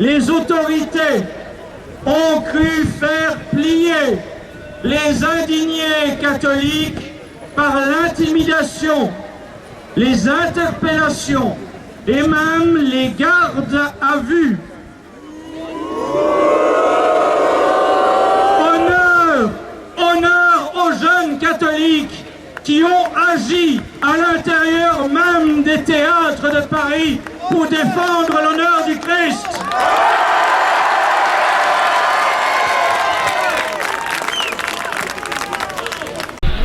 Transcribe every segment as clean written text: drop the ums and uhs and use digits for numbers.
les autorités ont cru faire plier les indignés catholiques par l'intimidation, les interpellations et même les gardes à vue. Honneur aux jeunes catholiques qui ont agi à l'intérieur même des théâtres de Paris pour défendre l'honneur du Christ.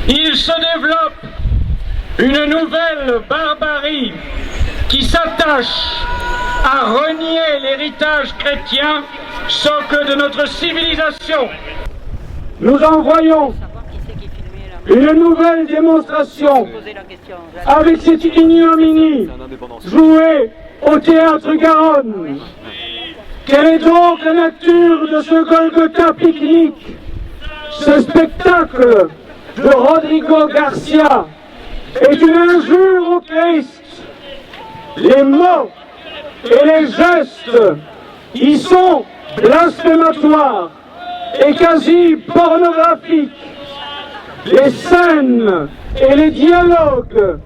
Il se développe une nouvelle barbarie qui s'attache à renier l'héritage chrétien, socle de notre civilisation. Nous envoyons une nouvelle démonstration avec cette ignominie jouée au théâtre Garonne. Quelle est donc la nature de ce Golgotha pique-nique, ce spectacle de Rodrigo Garcia est une injure au Christ. Les mots et les gestes y sont blasphématoires et quasi pornographiques. Les scènes et les dialogues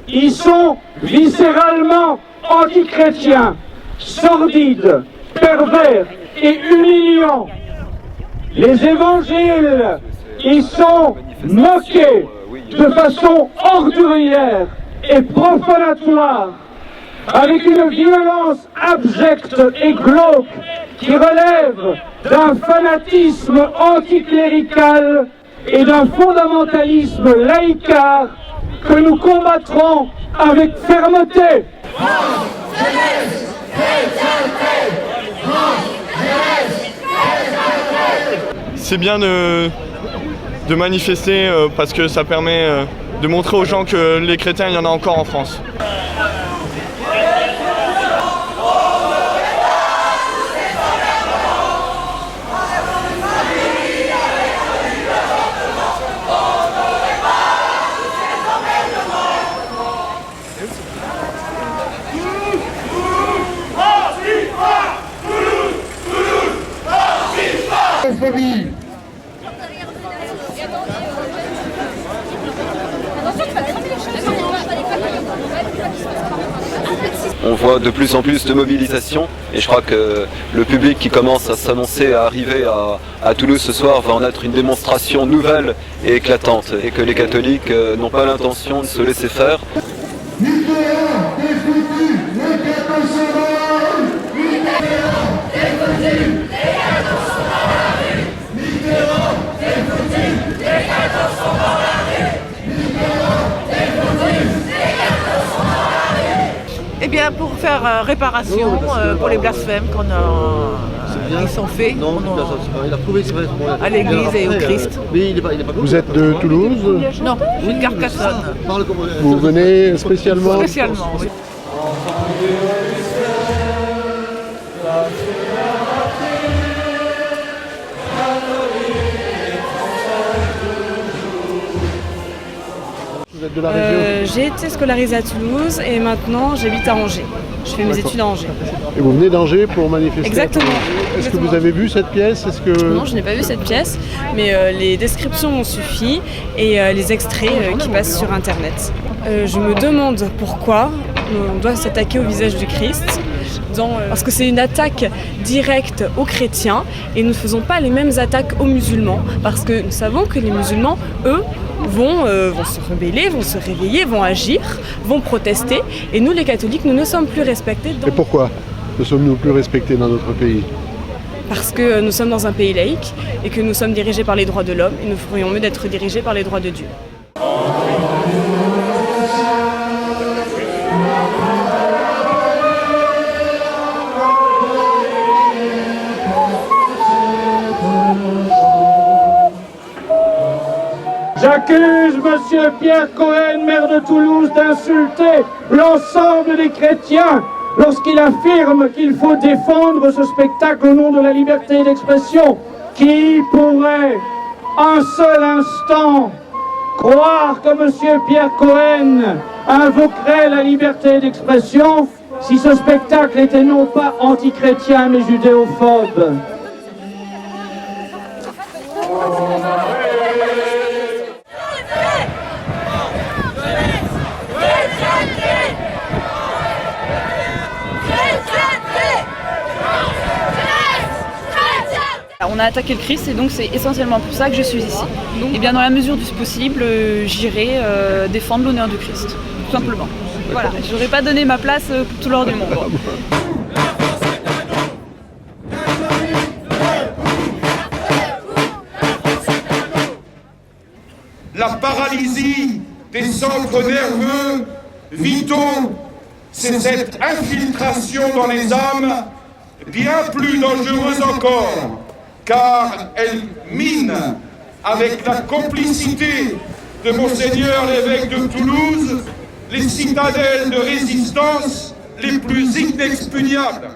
y sont viscéralement antichrétiens, sordides, pervers et humiliants. Les évangiles y sont moqués de façon ordurière et profanatoire, avec une violence abjecte et glauque qui relève d'un fanatisme anticlérical et d'un fondamentalisme laïcard que nous combattrons avec fermeté. C'est bien de manifester parce que ça permet de montrer aux gens que les chrétiens, il y en a encore en France. On voit de plus en plus de mobilisation et je crois que le public qui commence à s'annoncer, à arriver à Toulouse ce soir va en être une démonstration nouvelle et éclatante et que les catholiques n'ont pas l'intention de se laisser faire. Eh bien, pour faire réparation pour les blasphèmes qui sont faits à l'église et au Christ. Vous êtes de Toulouse? Non, je suis de Carcassonne. Vous venez spécialement? Spécialement, oui. Vous êtes de la région? J'ai été scolarisée à Toulouse et maintenant j'habite à Angers. Je fais mes études à Angers. Et vous venez d'Angers pour manifester? Exactement. Est-ce que vous avez vu cette pièce? Non, je n'ai pas vu cette pièce, mais les descriptions m'ont suffi et les extraits qui passent sur Internet. Je me demande pourquoi on doit s'attaquer au visage du Christ, parce que c'est une attaque directe aux chrétiens et nous ne faisons pas les mêmes attaques aux musulmans, parce que nous savons que les musulmans, eux, vont se rebeller, vont se réveiller, vont agir, vont protester, et nous les catholiques, nous ne sommes plus respectés. Et pourquoi ne sommes-nous plus respectés dans notre pays? Parce que nous sommes dans un pays laïque et que nous sommes dirigés par les droits de l'homme et nous ferions mieux d'être dirigés par les droits de Dieu. J'accuse M. Pierre Cohen, maire de Toulouse, d'insulter l'ensemble des chrétiens lorsqu'il affirme qu'il faut défendre ce spectacle au nom de la liberté d'expression. Qui pourrait un seul instant croire que M. Pierre Cohen invoquerait la liberté d'expression si ce spectacle était non pas antichrétien mais judéophobe. On a attaqué le Christ et donc c'est essentiellement pour ça que je suis ici. Et bien dans la mesure du possible, j'irai défendre l'honneur du Christ, tout simplement. Voilà, j'aurais pas donné ma place pour tout l'or du monde. La paralysie des centres nerveux vitaux, c'est cette infiltration dans les âmes bien plus dangereuse encore, car elle mine, avec la complicité de Monseigneur l'évêque de Toulouse, les citadelles de résistance les plus inexpugnables.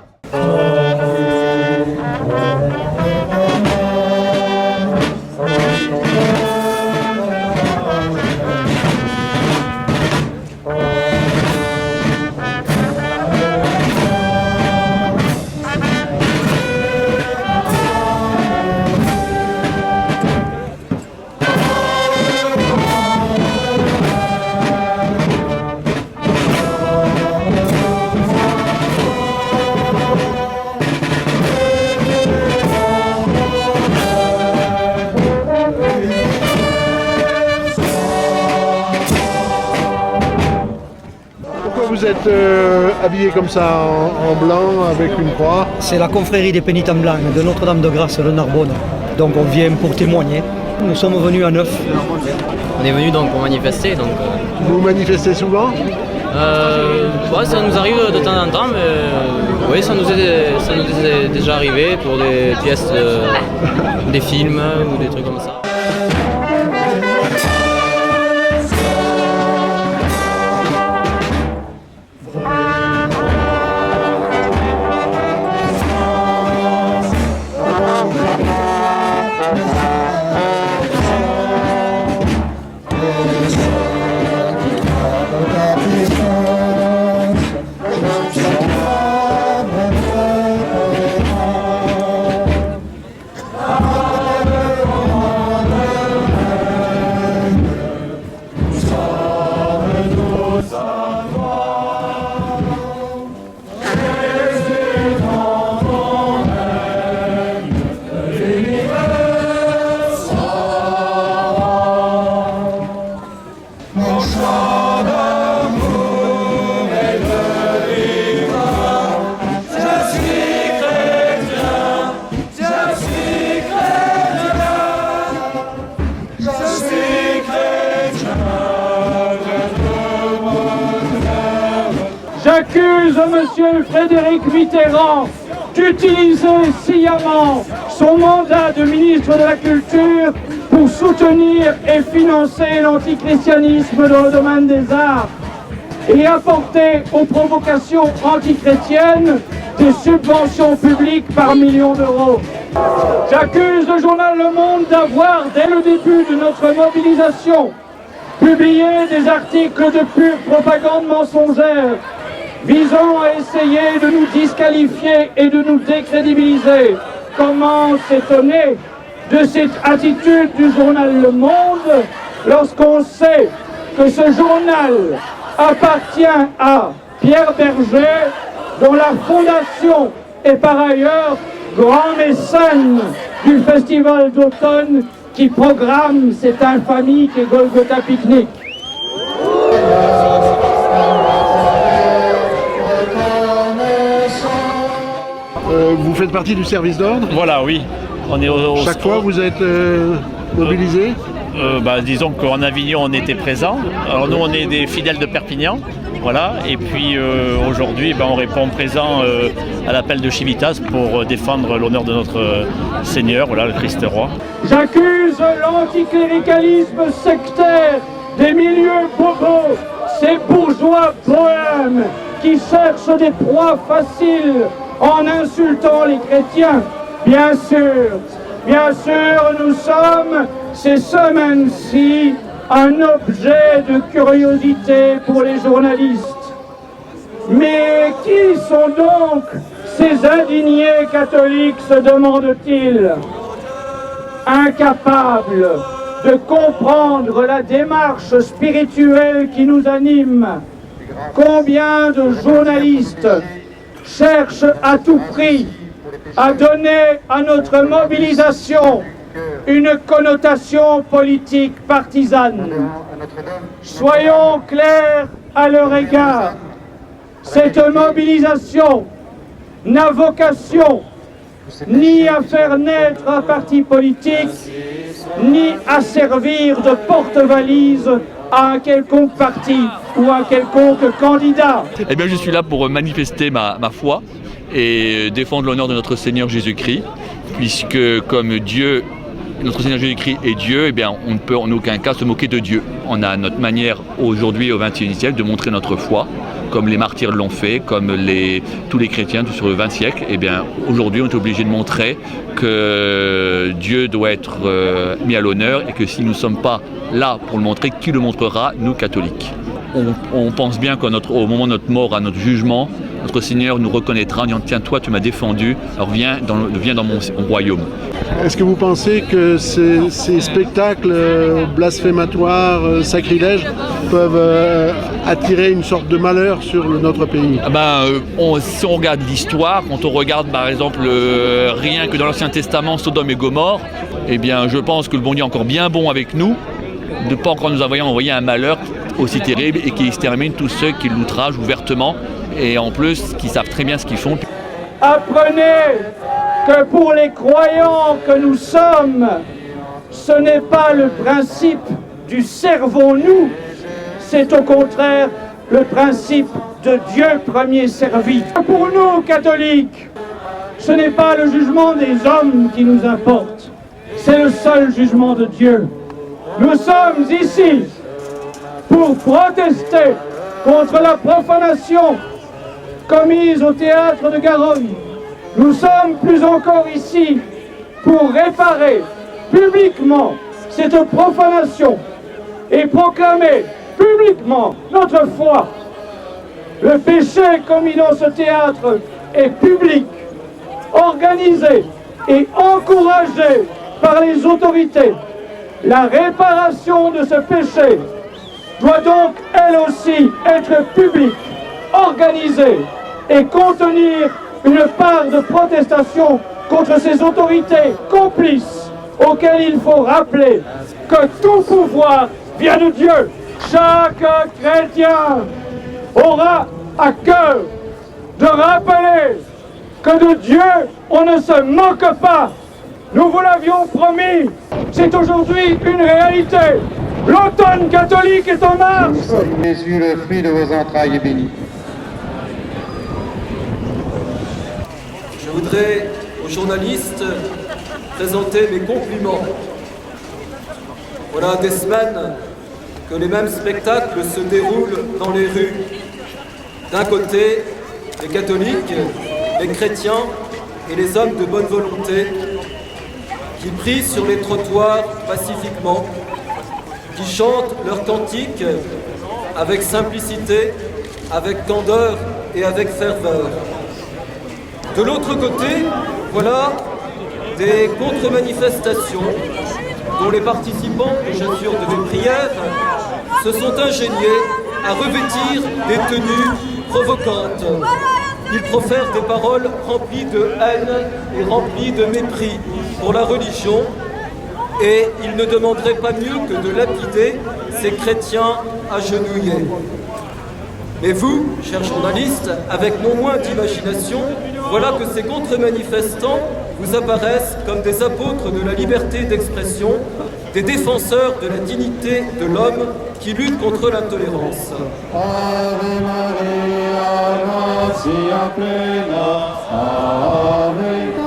Vous êtes habillé comme ça en blanc avec une croix. C'est la confrérie des pénitents blancs de Notre-Dame de Grâce de Narbonne. Donc on vient pour témoigner. Nous sommes venus à 9. On est venus donc pour manifester. Donc, Vous manifestez souvent ça nous arrive de temps en temps, mais oui, ça nous est déjà arrivé pour des pièces, des films ou des trucs comme ça. J'accuse M. Frédéric Mitterrand d'utiliser sciemment son mandat de ministre de la Culture pour soutenir et financer l'antichristianisme dans le domaine des arts et apporter aux provocations antichrétiennes des subventions publiques par millions d'euros. J'accuse le journal Le Monde d'avoir, dès le début de notre mobilisation, publié des articles de pure propagande mensongère visant à essayer de nous disqualifier et de nous décrédibiliser. Comment s'étonner de cette attitude du journal Le Monde lorsqu'on sait que ce journal appartient à Pierre Berger, dont la fondation est par ailleurs grand mécène du festival d'automne qui programme cette infamie qui est Golgotha Picnic. Vous faites partie du service d'ordre? Voilà, oui. On est Chaque fois, vous êtes mobilisés? Disons qu'en Avignon, on était présents. Alors nous, on est des fidèles de Perpignan. Voilà. Et puis aujourd'hui, on répond présent à l'appel de Civitas pour défendre l'honneur de notre Seigneur, voilà, le Christ roi. J'accuse l'anticléricalisme sectaire des milieux bobos, ces bourgeois bohèmes qui cherchent des proies faciles en insultant les chrétiens. Bien sûr, nous sommes, ces semaines-ci, un objet de curiosité pour les journalistes. Mais qui sont donc ces indignés catholiques, se demande-t-il, incapables de comprendre la démarche spirituelle qui nous anime? Combien de journalistes cherchent à tout prix à donner à notre mobilisation une connotation politique partisane? Soyons clairs à leur égard, cette mobilisation n'a vocation ni à faire naître un parti politique, ni à servir de porte-valise à un quelconque parti ou à un quelconque candidat. Eh bien, je suis là pour manifester ma foi et défendre l'honneur de notre Seigneur Jésus-Christ, puisque comme Dieu, notre Seigneur Jésus-Christ est Dieu, eh bien, on ne peut en aucun cas se moquer de Dieu. On a notre manière aujourd'hui au XXIe siècle de montrer notre foi, comme les martyrs l'ont fait, comme tous les chrétiens sur le XX siècle. Eh bien, aujourd'hui, on est obligé de montrer que Dieu doit être mis à l'honneur et que si nous ne sommes pas là pour le montrer, qui le montrera? Nous, catholiques. On pense bien qu'au moment de notre mort, à notre jugement, notre Seigneur nous reconnaîtra en disant « Tiens, toi, tu m'as défendu, alors viens dans mon royaume ». Est-ce que vous pensez que ces spectacles blasphématoires, sacrilèges, peuvent attirer une sorte de malheur sur notre pays? Si on regarde l'histoire, quand on regarde par exemple rien que dans l'Ancien Testament, Sodome et Gomorrhe, eh bien je pense que le bon Dieu est encore bien bon avec nous, de ne pas encore nous avoir envoyé un malheur aussi terrible et qui extermine tous ceux qui l'outragent ouvertement et en plus qui savent très bien ce qu'ils font. Apprenez que pour les croyants que nous sommes, ce n'est pas le principe du servons-nous, c'est au contraire le principe de Dieu premier servi. Pour nous, catholiques, ce n'est pas le jugement des hommes qui nous importe, c'est le seul jugement de Dieu. Nous sommes ici pour protester contre la profanation commise au théâtre de Garonne. Nous sommes plus encore ici pour réparer publiquement cette profanation et proclamer publiquement notre foi. Le péché commis dans ce théâtre est public, organisé et encouragé par les autorités. La réparation de ce péché doit donc elle aussi être publique, organisée et contenir une part de protestation contre ces autorités complices auxquelles il faut rappeler que tout pouvoir vient de Dieu. Chaque chrétien aura à cœur de rappeler que de Dieu on ne se moque pas. Nous vous l'avions promis, c'est aujourd'hui une réalité. L'automne catholique est en marche. Jésus, le fruit de vos entrailles est béni. Je voudrais aux journalistes présenter mes compliments. Voilà des semaines que les mêmes spectacles se déroulent dans les rues. D'un côté, les catholiques, les chrétiens et les hommes de bonne volonté qui prient sur les trottoirs pacifiquement, qui chantent leurs cantiques avec simplicité, avec candeur et avec ferveur. De l'autre côté, voilà des contre-manifestations dont les participants, que j'assure de mes prières, se sont ingéniés à revêtir des tenues provocantes. Ils profèrent des paroles remplies de haine et remplies de mépris pour la religion, et ils ne demanderaient pas mieux que de lapider ces chrétiens agenouillés. Mais vous, chers journalistes, avec non moins d'imagination, voilà que ces contre-manifestants vous apparaissent comme des apôtres de la liberté d'expression, des défenseurs de la dignité de l'homme qui luttent contre l'intolérance. Ave Maria, gratia plena, Ave